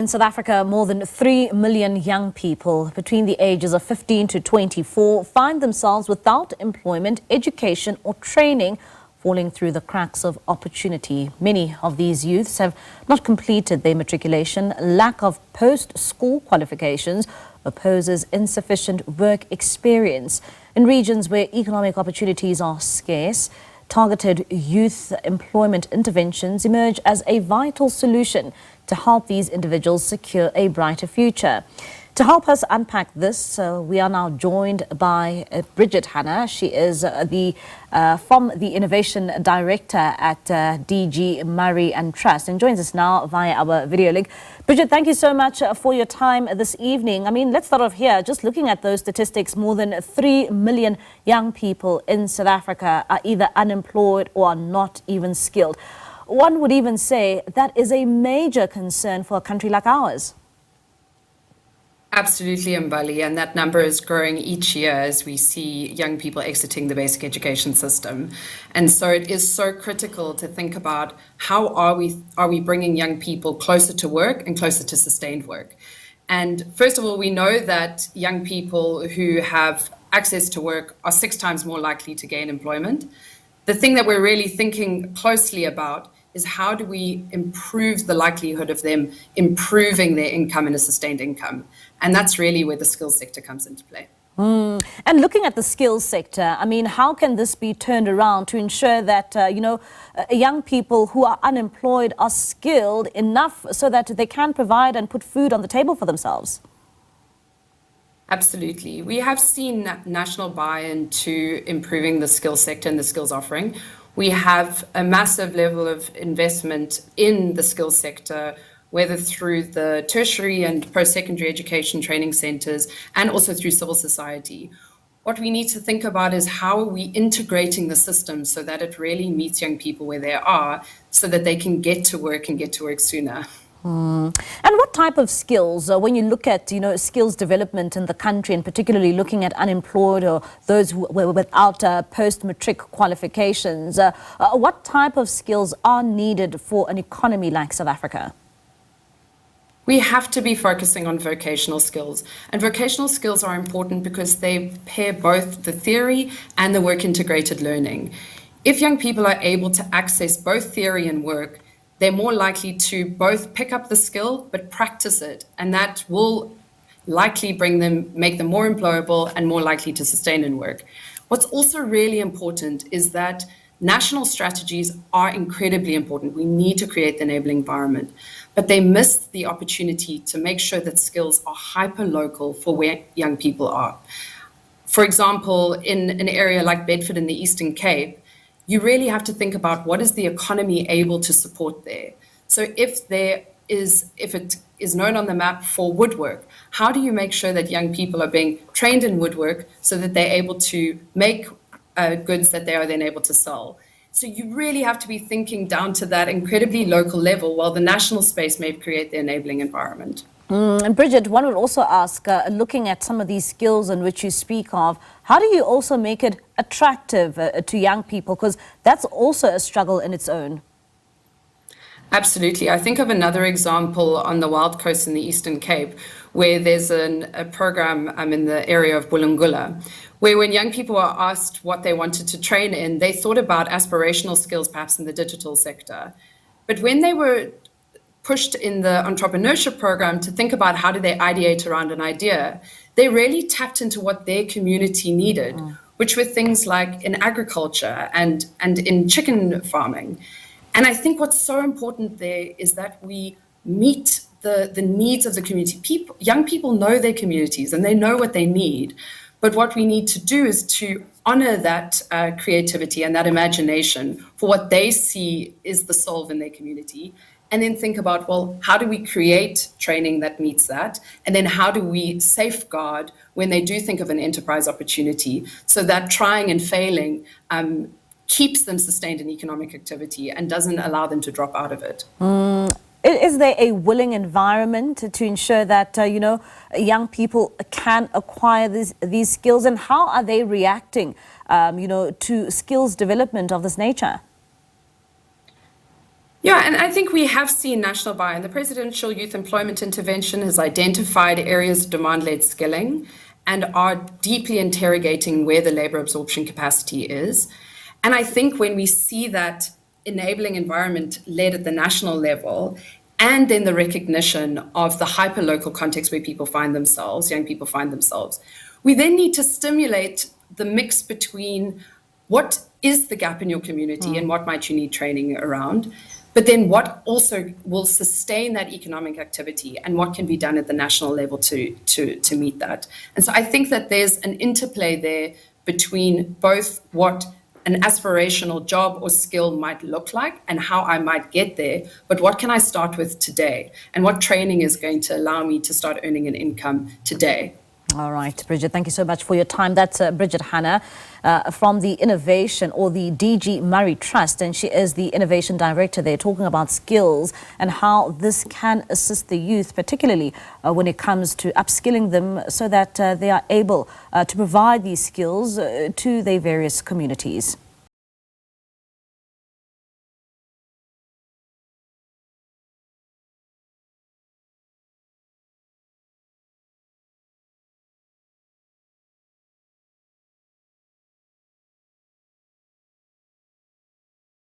In South Africa, more than 3 million young people between the ages of 15 to 24 find themselves without employment, education or training, falling through the cracks of opportunity. Many of these youths have not completed their matriculation. Lack of post-school qualifications opposes insufficient work experience. In regions where economic opportunities are scarce, targeted youth employment interventions emerge as a vital solution to help these individuals secure a brighter future. To help us unpack this, we are now joined by Bridget Hannah. She is from the Innovation Director at DG Murray and Trust and joins us now via our video link. Bridget, thank you so much for your time this evening. I mean, let's start off here. Just looking at those statistics, more than 3 million young people in South Africa are either unemployed or are not even skilled. One would even say that is a major concern for a country like ours. Absolutely, Mbali, and that number is growing each year as we see young people exiting the basic education system. And so it is so critical to think about how are we bringing young people closer to work and closer to sustained work. And first of all, we know that young people who have access to work are 6 times more likely to gain employment. The thing that we're really thinking closely about is how do we improve the likelihood of them improving their income and a sustained income? And that's really where the skills sector comes into play. And looking at the skills sector, I mean, how can this be turned around to ensure that, young people who are unemployed are skilled enough so that they can provide and put food on the table for themselves? Absolutely. We have seen national buy-in to improving the skills sector and the skills offering. We have a massive level of investment in the skills sector, whether through the tertiary and post-secondary education training centres and also through civil society. What we need to think about is how are we integrating the system so that it really meets young people where they are so that they can get to work and get to work sooner. And what type of skills, when you look at, skills development in the country and particularly looking at unemployed or those who were without post-matric qualifications, what type of skills are needed for an economy like South Africa? We have to be focusing on vocational skills. And vocational skills are important because they pair both the theory and the work-integrated learning. If young people are able to access both theory and work, they're more likely to both pick up the skill but practice it, and that will likely make them more employable and more likely to sustain in work. What's also really important is that national strategies are incredibly important. We need to create the enabling environment, but they miss the opportunity to make sure that skills are hyper-local for where young people are. For example, in an area like Bedford in the Eastern Cape, you really have to think about what is the economy able to support there. So if it is known on the map for woodwork, how do you make sure that young people are being trained in woodwork so that they're able to make goods that they are then able to sell? So you really have to be thinking down to that incredibly local level while the national space may create the enabling environment. And Bridget, one would also ask, looking at some of these skills in which you speak of, how do you also make it attractive to young people? Because that's also a struggle in its own. Absolutely. I think of another example on the Wild Coast in the Eastern Cape, where there's a program in the area of Bulungula, where when young people are asked what they wanted to train in, they thought about aspirational skills, perhaps in the digital sector. But when they were pushed in the entrepreneurship program to think about how do they ideate around an idea, they really tapped into what their community needed, which were things like in agriculture and in chicken farming. And I think what's so important there is that we meet the needs of the community. Young people know their communities and they know what they need. But what we need to do is to honor that creativity and that imagination for what they see is the solve in their community. And then think about, well, how do we create training that meets that? And then how do we safeguard when they do think of an enterprise opportunity so that trying and failing keeps them sustained in economic activity and doesn't allow them to drop out of it. Is there a willing environment to ensure that, young people can acquire these skills? And how are they reacting, to skills development of this nature? Yeah, and I think we have seen national buy-in. The Presidential Youth Employment Intervention has identified areas of demand-led skilling and are deeply interrogating where the labor absorption capacity is. And I think when we see that enabling environment led at the national level, and then the recognition of the hyper-local context where people find themselves, young people find themselves, we then need to stimulate the mix between what is the gap in your community and what might you need training around, but then what also will sustain that economic activity and what can be done at the national level to meet that. And so I think that there's an interplay there between both what an aspirational job or skill might look like and how I might get there, but what can I start with today? And what training is going to allow me to start earning an income today? All right, Bridget, thank you so much for your time. That's Bridget Hannah from the Innovation or the DG Murray Trust, and she is the Innovation Director there, talking about skills and how this can assist the youth, particularly when it comes to upskilling them so that they are able to provide these skills to their various communities.